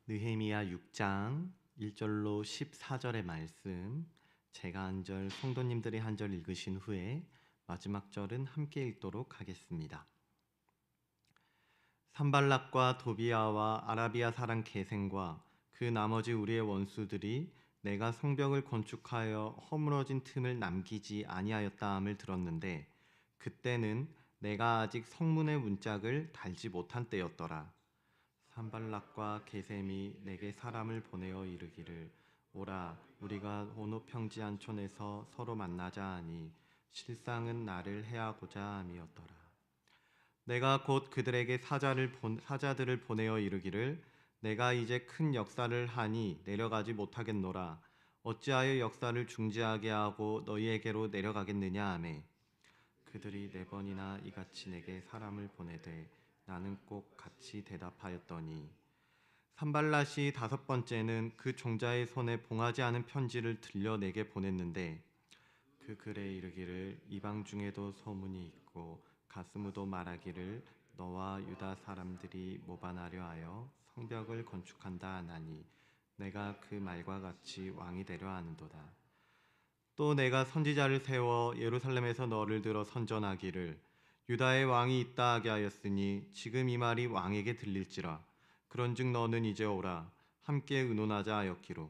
느헤미야 6장 1절로 14절의 말씀, 제가 한 절, 성도님들이 한 절 읽으신 후에 마지막 절은 함께 읽도록 하겠습니다. 산발락과 도비아와 아라비아 사람 게셈과 그 나머지 우리의 원수들이 내가 성벽을 건축하여 허물어진 틈을 남기지 아니하였다함을 들었는데, 그때는 내가 아직 성문의 문짝을 달지 못한 때였더라. 산발락과 게셈이 내게 사람을 보내어 이르기를, 오라, 우리가 온오평지한 촌에서 서로 만나자 하니 실상은 나를 해하고자 함이었더라. 내가 곧 그들에게 사자들을 보내어 이르기를, 내가 이제 큰 역사를 하니 내려가지 못하겠노라. 어찌하여 역사를 중지하게 하고 너희에게로 내려가겠느냐 하매, 그들이 4번이나 이같이 내게 사람을 보내되 나는 꼭 같이 대답하였더니, 산발랏이 5번째는 그 종자의 손에 봉하지 않은 편지를 들려 내게 보냈는데, 그 글에 이르기를, 이방 중에도 소문이 있고 가스무도 말하기를 너와 유다 사람들이 모반하려 하여 성벽을 건축한다 하나니 내가 그 말과 같이 왕이 되려 하는도다. 또 내가 선지자를 세워 예루살렘에서 너를 들어 선전하기를, 유다의 왕이 있다 하게 하였으니 지금 이 말이 왕에게 들릴지라. 그런즉 너는 이제 오라, 함께 의논하자 하였기로,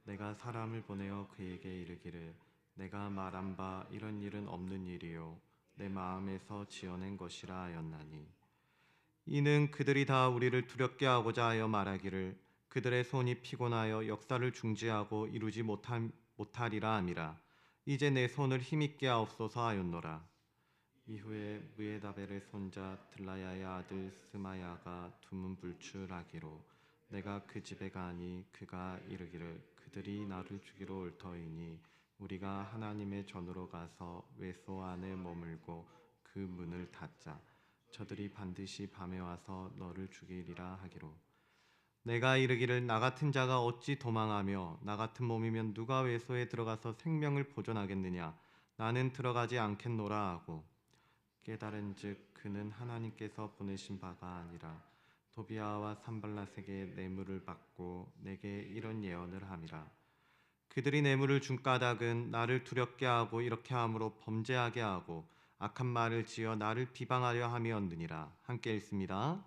내가 사람을 보내어 그에게 이르기를, 내가 말한 바 이런 일은 없는 일이요 내 마음에서 지어낸 것이라 하였나니, 이는 그들이 다 우리를 두렵게 하고자 하여 말하기를, 그들의 손이 피곤하여 역사를 중지하고 이루지 못하리라 함이라. 이제 내 손을 힘있게 하옵소서 하였노라. 이후에 무에다벨의 손자 들라야의 아들 스마야가 두문불출하기로, 내가 그 집에 가니 그가 이르기를, 그들이 나를 죽이러 올 터이니 우리가 하나님의 전으로 가서 외소 안에 머물고 그 문을 닫자. 저들이 반드시 밤에 와서 너를 죽이리라 하기로, 내가 이르기를, 나 같은 자가 어찌 도망하며 나 같은 몸이면 누가 외소에 들어가서 생명을 보존하겠느냐. 나는 들어가지 않겠노라 하고, 깨달은즉 그는 하나님께서 보내신 바가 아니라 도비아와 산발랏에게 뇌물을 받고 내게 이런 예언을 함이라. 그들이 뇌물을 준 까닭은 나를 두렵게 하고 이렇게 함으로 범죄하게 하고 악한 말을 지어 나를 비방하려 함이었느니라. 함께 읽습니다.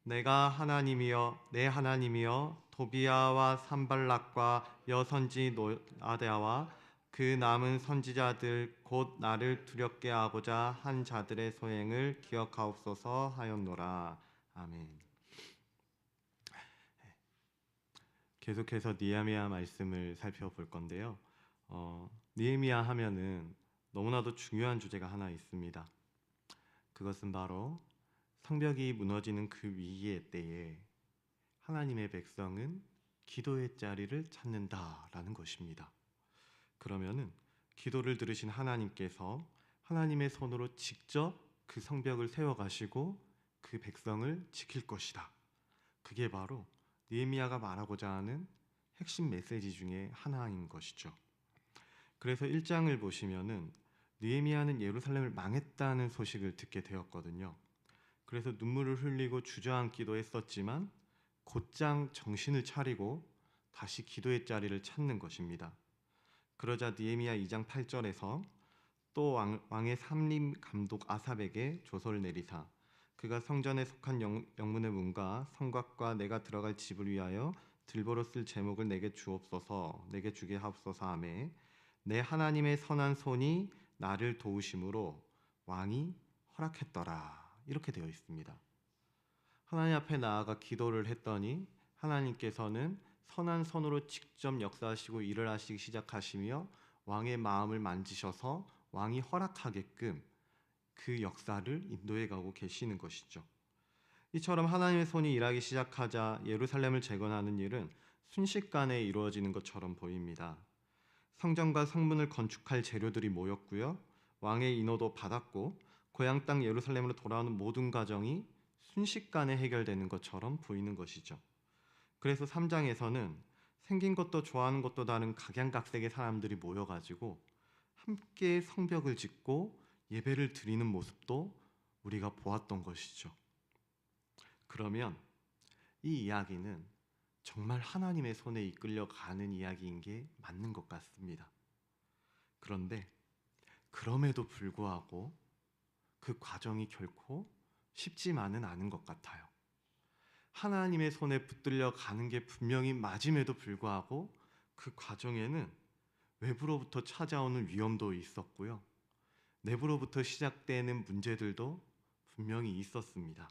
내가 하나님이여, 내 하나님이여, 도비아와 산발락과 여선지 노아데아와 그 남은 선지자들 곧 나를 두렵게 하고자 한 자들의 소행을 기억하옵소서 하였노라. 아멘. 계속해서 느헤미야 말씀을 살펴볼 건데요. 느헤미야 하면은 너무나도 중요한 주제가 하나 있습니다. 그것은 바로 성벽이 무너지는 그 위기의 때에 하나님의 백성은 기도의 자리를 찾는다라는 것입니다. 그러면은 기도를 들으신 하나님께서 하나님의 손으로 직접 그 성벽을 세워가시고 그 백성을 지킬 것이다. 그게 바로 느헤미야가 말하고자 하는 핵심 메시지 중에 하나인 것이죠. 그래서 1장을 보시면은 느헤미야는 예루살렘을 망했다는 소식을 듣게 되었거든요. 그래서 눈물을 흘리고 주저앉기도 했었지만 곧장 정신을 차리고 다시 기도의 자리를 찾는 것입니다. 그러자 느헤미야 2장 8절에서 또 왕의 삼림 감독 아삽에게 조서를 내리사, 그가 성전에 속한 영문의 문과 성곽과 내가 들어갈 집을 위하여 들보로 쓸 제목을 내게 주옵소서, 내게 주게 하옵소서 하매, 내 하나님의 선한 손이 나를 도우심으로 왕이 허락했더라. 이렇게 되어 있습니다. 하나님 앞에 나아가 기도를 했더니 하나님께서는 선한 손으로 직접 역사하시고 일을 하시기 시작하시며 왕의 마음을 만지셔서 왕이 허락하게끔 그 역사를 인도해 가고 계시는 것이죠. 이처럼 하나님의 손이 일하기 시작하자 예루살렘을 재건하는 일은 순식간에 이루어지는 것처럼 보입니다. 성전과 성문을 건축할 재료들이 모였고요. 왕의 인호도 받았고 고향 땅 예루살렘으로 돌아오는 모든 과정이 순식간에 해결되는 것처럼 보이는 것이죠. 그래서 3장에서는 생긴 것도 좋아하는 것도 다른 각양각색의 사람들이 모여가지고 함께 성벽을 짓고 예배를 드리는 모습도 우리가 보았던 것이죠. 그러면 이 이야기는 정말 하나님의 손에 이끌려 가는 이야기인 게 맞는 것 같습니다. 그런데 그럼에도 불구하고 그 과정이 결코 쉽지만은 않은 것 같아요. 하나님의 손에 붙들려 가는 게 분명히 맞음에도 불구하고 그 과정에는 외부로부터 찾아오는 위험도 있었고요. 내부로부터 시작되는 문제들도 분명히 있었습니다.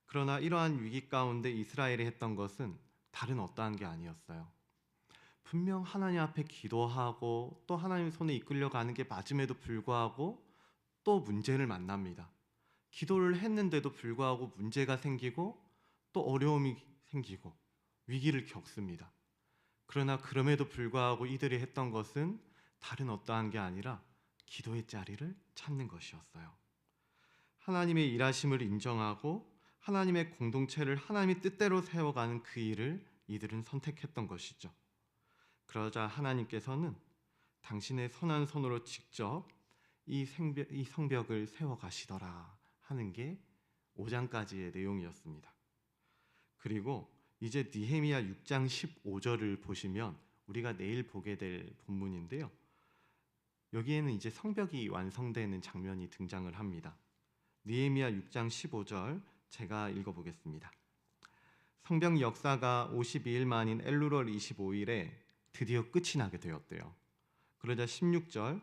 그러나 이러한 위기 가운데 이스라엘이 했던 것은 다른 어떠한 게 아니었어요. 분명 하나님 앞에 기도하고 또 하나님 손에 이끌려 가는 게 맞음에도 불구하고 또 문제를 만납니다. 기도를 했는데도 불구하고 문제가 생기고 또 어려움이 생기고 위기를 겪습니다. 그러나 그럼에도 불구하고 이들이 했던 것은 다른 어떠한 게 아니라 기도의 자리를 찾는 것이었어요. 하나님의 일하심을 인정하고 하나님의 공동체를 하나님의 뜻대로 세워가는 그 일을 이들은 선택했던 것이죠. 그러자 하나님께서는 당신의 선한 손으로 직접 이 성벽을 세워가시더라 하는 게 5장까지의 내용이었습니다. 그리고 이제 느헤미야 6장 15절을 보시면 우리가 내일 보게 될 본문인데요. 여기에는 이제 성벽이 완성되는 장면이 등장을 합니다. 느헤미야 6장 15절 제가 읽어보겠습니다. 성벽 역사가 52일 만인 엘루월 25일에 드디어 끝이 나게 되었대요. 그러자 16절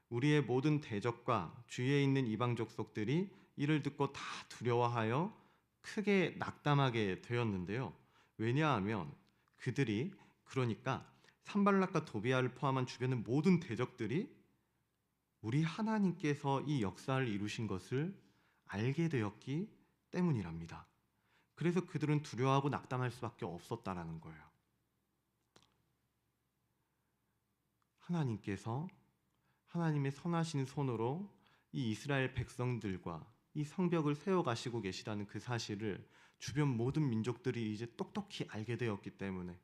우리의 모든 대적과 주위에 있는 이방 족속들이 이를 듣고 다 두려워하여 크게 낙담하게 되었는데요. 왜냐하면 그들이 그러니까 산발락과 도비아를 포함한 주변의 모든 대적들이 우리 하나님께서 이 역사를 이루신 것을 알게 되었기 때문이랍니다. 그래서 그들은 두려워하고 낙담할 수밖에 없었다라는 거예요. 하나님께서 하나님의 선하신 손으로 이 이스라엘 백성들과 이 성벽을 세워가시고 계시다는 그 사실을 주변 모든 민족들이 이제 똑똑히 알게 되었기 때문에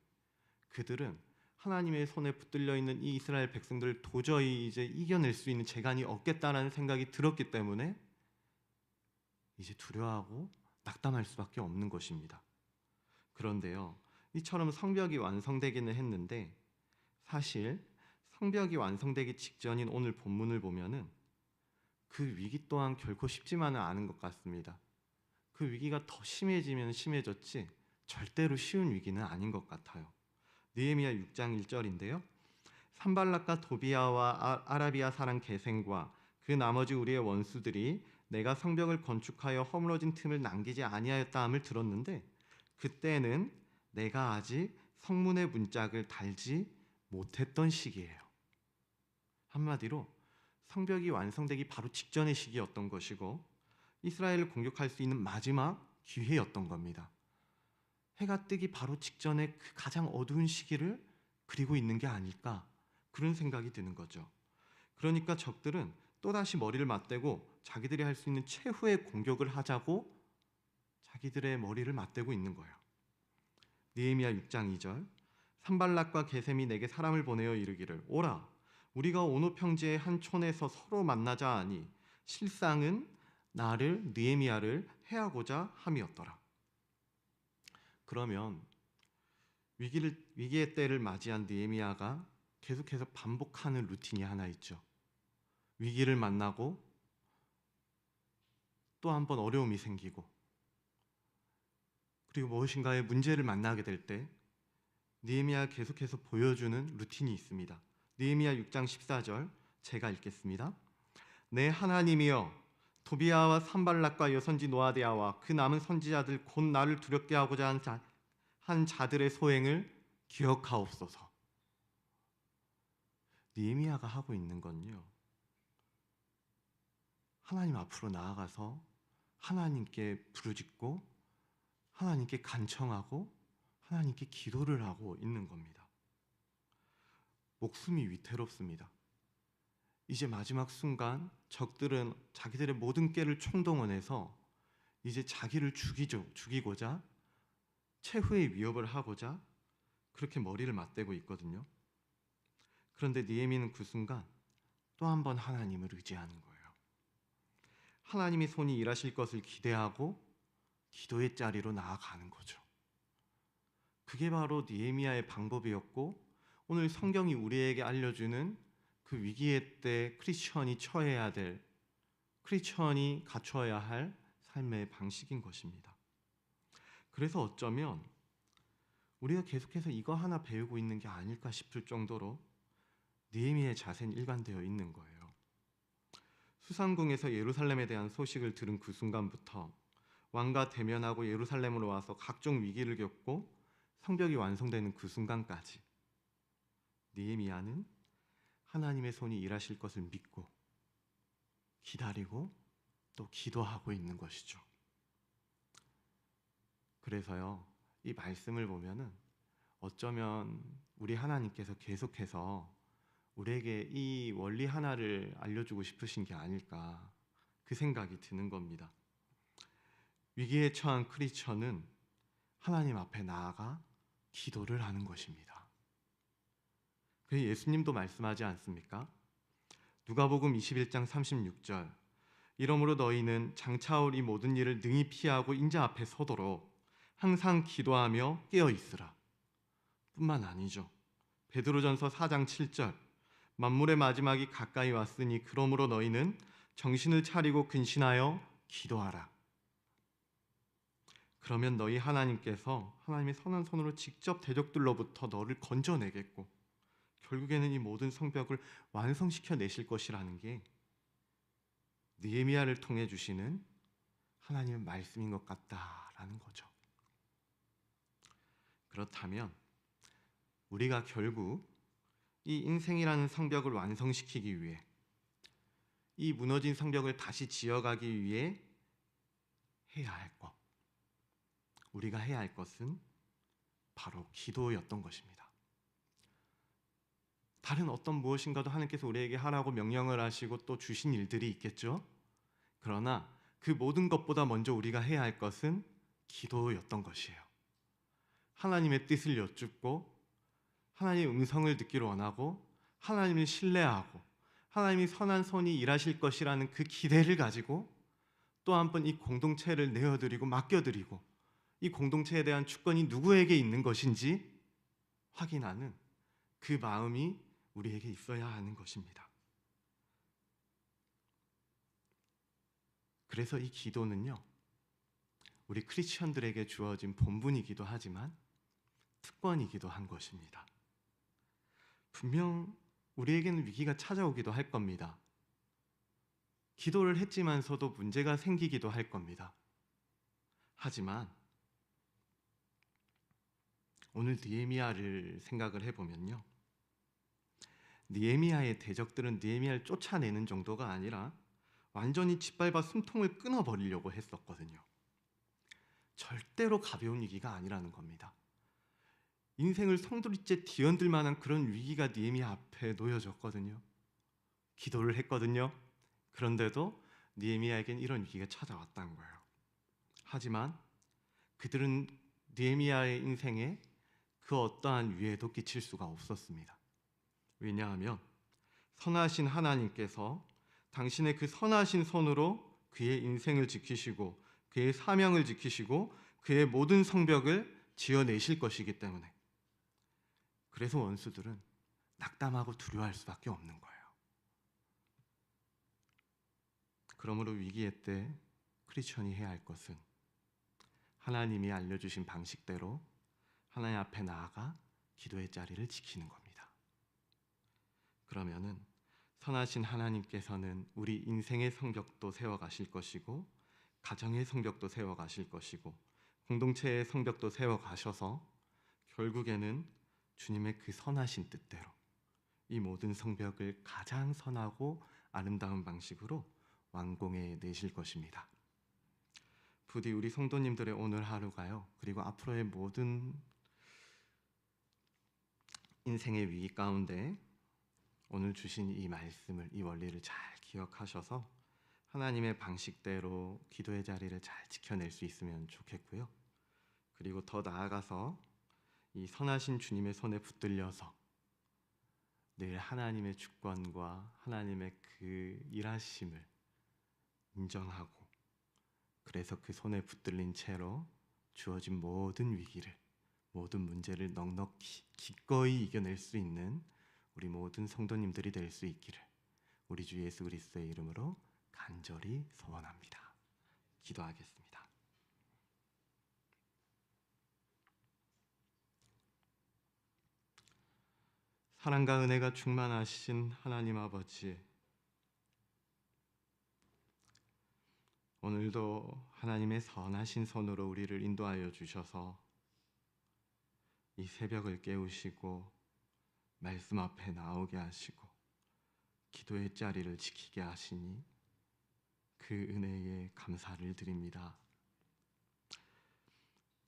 그들은 하나님의 손에 붙들려 있는 이 이스라엘 백성들을 도저히 이제 이겨낼 수 있는 재간이 없겠다라는 생각이 들었기 때문에 이제 두려워하고 낙담할 수밖에 없는 것입니다. 그런데요, 이처럼 성벽이 완성되기는 했는데 사실 성벽이 완성되기 직전인 오늘 본문을 보면은 그 위기 또한 결코 쉽지만은 않은 것 같습니다. 그 위기가 더 심해지면 심해졌지 절대로 쉬운 위기는 아닌 것 같아요. 느헤미야 6장 1절인데요. 산발락과 도비아와 아라비아 사람 게셈과 그 나머지 우리의 원수들이 내가 성벽을 건축하여 허물어진 틈을 남기지 아니하였다 함을 들었는데 그때는 내가 아직 성문의 문짝을 달지 못했던 시기예요. 한마디로 성벽이 완성되기 바로 직전의 시기였던 것이고 이스라엘을 공격할 수 있는 마지막 기회였던 겁니다. 해가 뜨기 바로 직전에 그 가장 어두운 시기를 그리고 있는 게 아닐까 그런 생각이 드는 거죠. 그러니까 적들은 또다시 머리를 맞대고 자기들이 할 수 있는 최후의 공격을 하자고 자기들의 머리를 맞대고 있는 거예요. 느헤미야 6장 2절 산발락과 게셈이 내게 사람을 보내어 이르기를 오라 우리가 오노 평지의 한 촌에서 서로 만나자 하니 실상은 나를 느헤미야를 해하고자 함이었더라. 그러면 위기의 때를 맞이한 느헤미야가 계속해서 반복하는 루틴이 하나 있죠. 위기를 만나고 또 한 번 어려움이 생기고 그리고 무엇인가의 문제를 만나게 될 때 느헤미야가 계속해서 보여주는 루틴이 있습니다. 느헤미야 6장 14절 제가 읽겠습니다. 내 하나님이여 도비아와 산발락과 여선지 노아디아와 그 남은 선지자들 곧 나를 두렵게 하고자 한 자들의 소행을 기억하옵소서. 느헤미야가 하고 있는 건요. 하나님 앞으로 나아가서 하나님께 부르짖고 하나님께 간청하고 하나님께 기도를 하고 있는 겁니다. 목숨이 위태롭습니다. 이제 마지막 순간 적들은 자기들의 모든 깨를 총동원해서 이제 자기를 죽이고자 최후의 위협을 하고자 그렇게 머리를 맞대고 있거든요. 그런데 느헤미야는 그 순간 또 한 번 하나님을 의지하는 거예요. 하나님의 손이 일하실 것을 기대하고 기도의 자리로 나아가는 거죠. 그게 바로 느헤미야의 방법이었고 오늘 성경이 우리에게 알려주는 그 위기의 때 크리스천이 처해야 될, 크리스천이 갖춰야 할 삶의 방식인 것입니다. 그래서 어쩌면 우리가 계속해서 이거 하나 배우고 있는 게 아닐까 싶을 정도로 느헤미야의 자세는 일관되어 있는 거예요. 수상궁에서 예루살렘에 대한 소식을 들은 그 순간부터 왕과 대면하고 예루살렘으로 와서 각종 위기를 겪고 성벽이 완성되는 그 순간까지 느헤미야는 하나님의 손이 일하실 것을 믿고 기다리고 또 기도하고 있는 것이죠. 그래서요, 이 말씀을 보면은 어쩌면 우리 하나님께서 계속해서 우리에게 이 원리 하나를 알려주고 싶으신 게 아닐까, 그 생각이 드는 겁니다. 위기에 처한 크리스천은 하나님 앞에 나아가 기도를 하는 것입니다. 그 예수님도 말씀하지 않습니까? 누가복음 21장 36절, 이러므로 너희는 장차올 이 모든 일을 능히 피하고 인자 앞에 서도록 항상 기도하며 깨어 있으라. 뿐만 아니죠. 베드로전서 4장 7절, 만물의 마지막이 가까이 왔으니 그러므로 너희는 정신을 차리고 근신하여 기도하라. 그러면 너희 하나님께서 하나님의 선한 손으로 직접 대적들로부터 너를 건져내겠고 결국에는 이 모든 성벽을 완성시켜 내실 것이라는 게 느헤미야를 통해 주시는 하나님의 말씀인 것 같다라는 거죠. 그렇다면 우리가 결국 이 인생이라는 성벽을 완성시키기 위해, 이 무너진 성벽을 다시 지어가기 위해 해야 할 것, 우리가 해야 할 것은 바로 기도였던 것입니다. 다른 어떤 무엇인가도 하나님께서 우리에게 하라고 명령을 하시고 또 주신 일들이 있겠죠. 그러나 그 모든 것보다 먼저 우리가 해야 할 것은 기도였던 것이에요. 하나님의 뜻을 여쭙고 하나님의 음성을 듣기를 원하고 하나님을 신뢰하고 하나님이 선한 손이 일하실 것이라는 그 기대를 가지고 또 한 번 이 공동체를 내어드리고 맡겨드리고 이 공동체에 대한 주권이 누구에게 있는 것인지 확인하는 그 마음이 우리에게 있어야 하는 것입니다. 그래서 이 기도는요, 우리 크리스천들에게 주어진 본분이기도 하지만 특권이기도 한 것입니다. 분명 우리에게는 위기가 찾아오기도 할 겁니다. 기도를 했지만서도 문제가 생기기도 할 겁니다. 하지만 오늘 느헤미야를 생각을 해보면요, 느헤미야의 대적들은 느헤미야를 쫓아내는 정도가 아니라 완전히 짓밟아 숨통을 끊어버리려고 했었거든요. 절대로 가벼운 위기가 아니라는 겁니다. 인생을 송두리째 뒤흔들 만한 그런 위기가 느헤미야 앞에 놓여졌거든요. 기도를 했거든요. 그런데도 느헤미야에겐 이런 위기가 찾아왔다는 거예요. 하지만 그들은 느헤미야의 인생에 그 어떠한 위해도 끼칠 수가 없었습니다. 왜냐하면 선하신 하나님께서 당신의 그 선하신 손으로 그의 인생을 지키시고 그의 사명을 지키시고 그의 모든 성벽을 지어내실 것이기 때문에, 그래서 원수들은 낙담하고 두려워할 수밖에 없는 거예요. 그러므로 위기의 때 크리스천이 해야 할 것은 하나님이 알려주신 방식대로 하나님 앞에 나아가 기도의 자리를 지키는 겁니다. 그러면은 선하신 하나님께서는 우리 인생의 성벽도 세워가실 것이고 가정의 성벽도 세워가실 것이고 공동체의 성벽도 세워가셔서 결국에는 주님의 그 선하신 뜻대로 이 모든 성벽을 가장 선하고 아름다운 방식으로 완공해 내실 것입니다. 부디 우리 성도님들의 오늘 하루가요, 그리고 앞으로의 모든 인생의 위기 가운데 오늘 주신 이 말씀을, 이 원리를 잘 기억하셔서 하나님의 방식대로 기도의 자리를 잘 지켜낼 수 있으면 좋겠고요. 그리고 더 나아가서 이 선하신 주님의 손에 붙들려서 늘 하나님의 주권과 하나님의 그 일하심을 인정하고, 그래서 그 손에 붙들린 채로 주어진 모든 위기를 모든 문제를 넉넉히 기꺼이 이겨낼 수 있는 우리 모든 성도님들이 될 수 있기를 우리 주 예수 그리스도의 이름으로 간절히 소원합니다. 기도하겠습니다. 사랑과 은혜가 충만하신 하나님 아버지, 오늘도 하나님의 선하신 손으로 우리를 인도하여 주셔서 이 새벽을 깨우시고 말씀 앞에 나오게 하시고 기도의 자리를 지키게 하시니 그 은혜에 감사를 드립니다.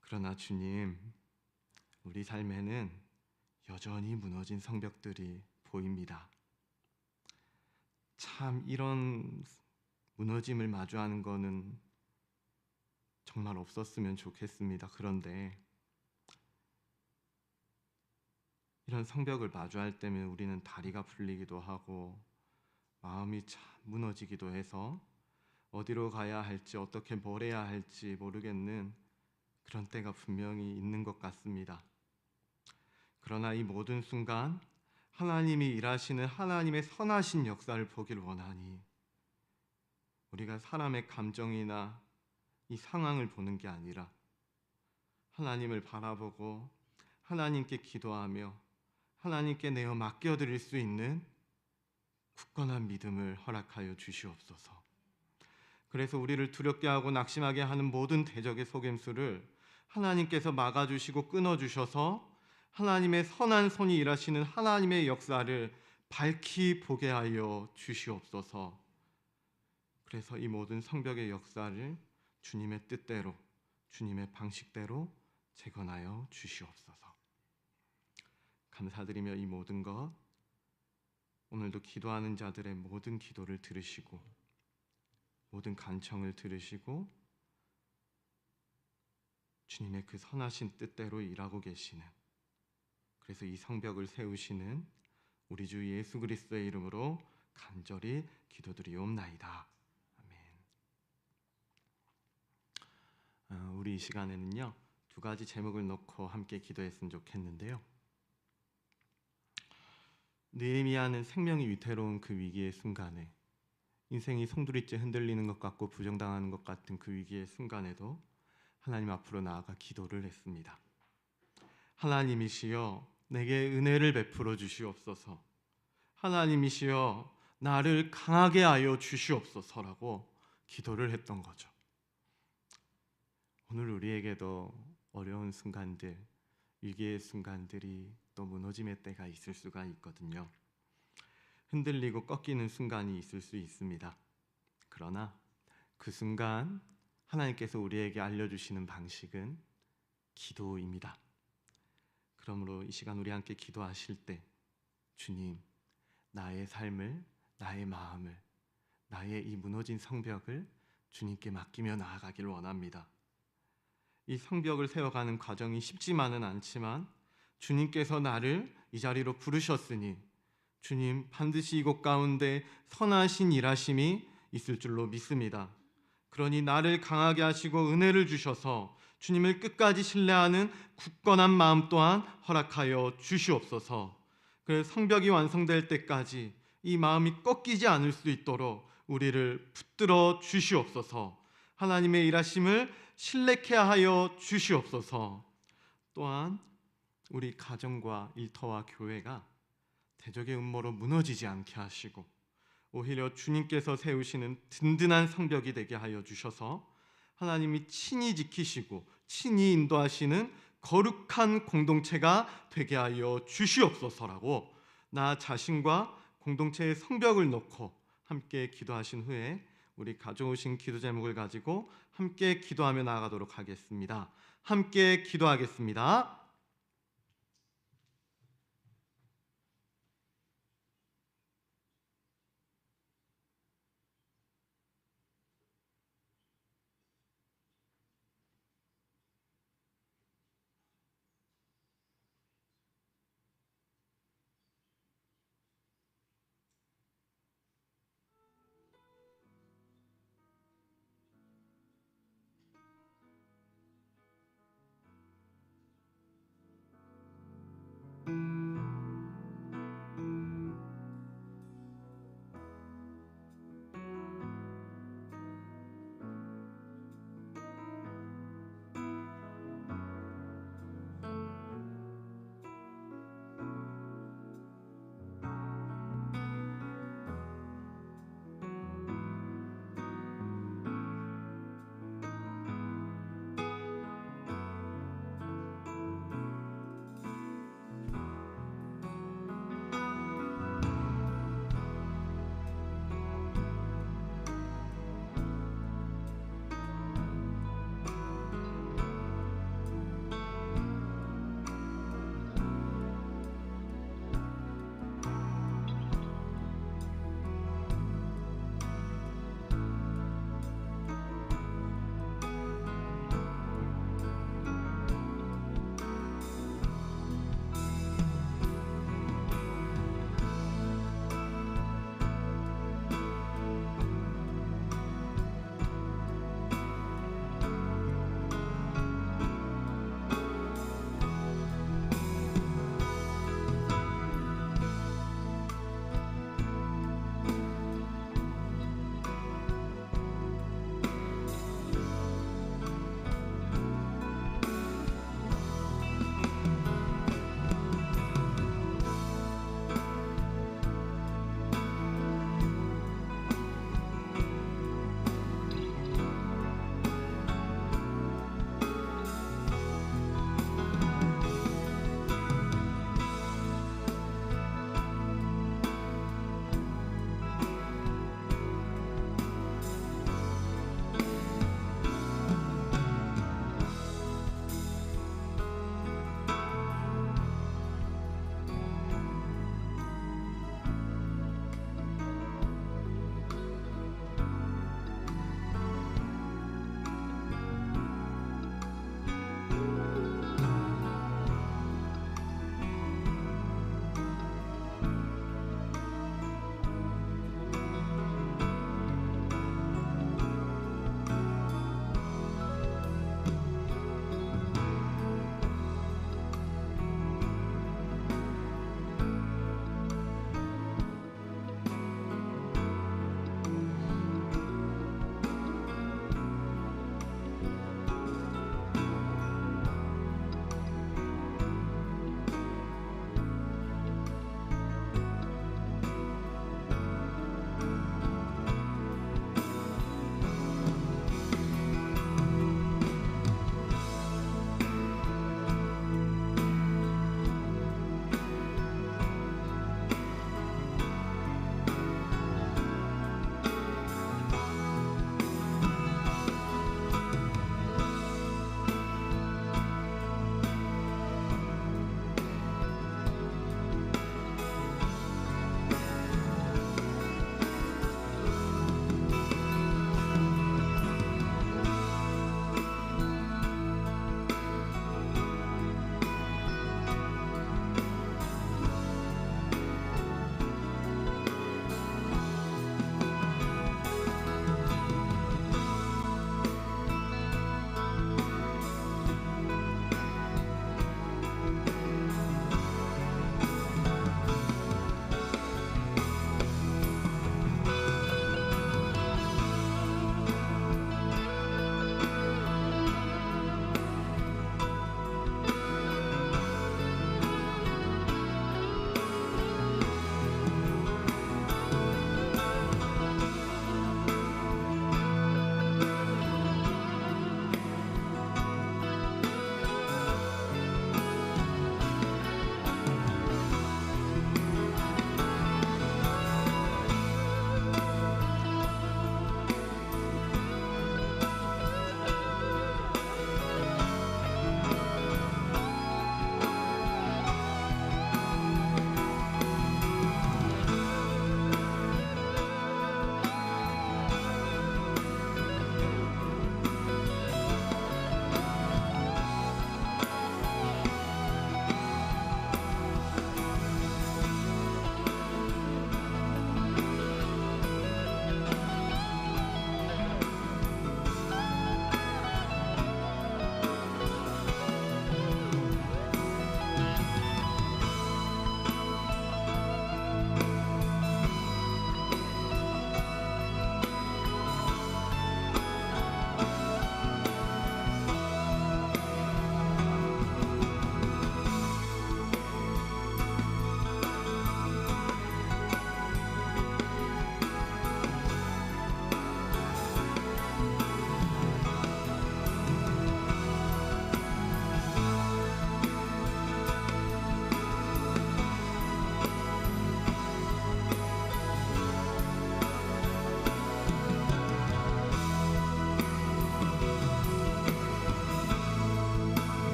그러나 주님, 우리 삶에는 여전히 무너진 성벽들이 보입니다. 참 이런 무너짐을 마주하는 거는 정말 없었으면 좋겠습니다. 그런데 이런 성벽을 마주할 때면 우리는 다리가 풀리기도 하고 마음이 참 무너지기도 해서 어디로 가야 할지 어떻게 뭘 해야 할지 모르겠는 그런 때가 분명히 있는 것 같습니다. 그러나 이 모든 순간 하나님이 일하시는 하나님의 선하신 역사를 보길 원하니 우리가 사람의 감정이나 이 상황을 보는 게 아니라 하나님을 바라보고 하나님께 기도하며 하나님께 내어 맡겨드릴 수 있는 굳건한 믿음을 허락하여 주시옵소서. 그래서 우리를 두렵게 하고 낙심하게 하는 모든 대적의 속임수를 하나님께서 막아주시고 끊어주셔서 하나님의 선한 손이 일하시는 하나님의 역사를 밝히 보게 하여 주시옵소서. 그래서 이 모든 성벽의 역사를 주님의 뜻대로 주님의 방식대로 재건하여 주시옵소서. 감사드리며 이 모든 것 오늘도 기도하는 자들의 모든 기도를 들으시고 모든 간청을 들으시고 주님의 그 선하신 뜻대로 일하고 계시는, 그래서 이 성벽을 세우시는 우리 주 예수 그리스도의 이름으로 간절히 기도드리옵나이다. 아멘. 우리 이 시간에는요, 두 가지 제목을 놓고 함께 기도했으면 좋겠는데요. 느헤미야는 생명이 위태로운 그 위기의 순간에, 인생이 송두리째 흔들리는 것 같고 부정당하는 것 같은 그 위기의 순간에도 하나님 앞으로 나아가 기도를 했습니다. 하나님이시여 내게 은혜를 베풀어 주시옵소서. 하나님이시여 나를 강하게 하여 주시옵소서라고 기도를 했던 거죠. 오늘 우리에게도 어려운 순간들, 위기의 순간들이 또 무너짐의 때가 있을 수가 있거든요. 흔들리고 꺾이는 순간이 있을 수 있습니다. 그러나 그 순간 하나님께서 우리에게 알려주시는 방식은 기도입니다. 그러므로 이 시간 우리 함께 기도하실 때 주님, 나의 삶을, 나의 마음을, 나의 이 무너진 성벽을 주님께 맡기며 나아가길 원합니다. 이 성벽을 세워가는 과정이 쉽지만은 않지만 주님께서 나를 이 자리로 부르셨으니 주님 반드시 이곳 가운데 선하신 일하심이 있을 줄로 믿습니다. 그러니 나를 강하게 하시고 은혜를 주셔서 주님을 끝까지 신뢰하는 굳건한 마음 또한 허락하여 주시옵소서. 그래서 성벽이 완성될 때까지 이 마음이 꺾이지 않을 수 있도록 우리를 붙들어 주시옵소서. 하나님의 일하심을 신뢰케 하여 주시옵소서. 또한 우리 가정과 일터와 교회가 대적의 음모로 무너지지 않게 하시고 오히려 주님께서 세우시는 든든한 성벽이 되게 하여 주셔서 하나님이 친히 지키시고 친히 인도하시는 거룩한 공동체가 되게 하여 주시옵소서라고 나 자신과 공동체의 성벽을 놓고 함께 기도하신 후에 우리 가져오신 기도 제목을 가지고 함께 기도하며 나아가도록 하겠습니다. 함께 기도하겠습니다.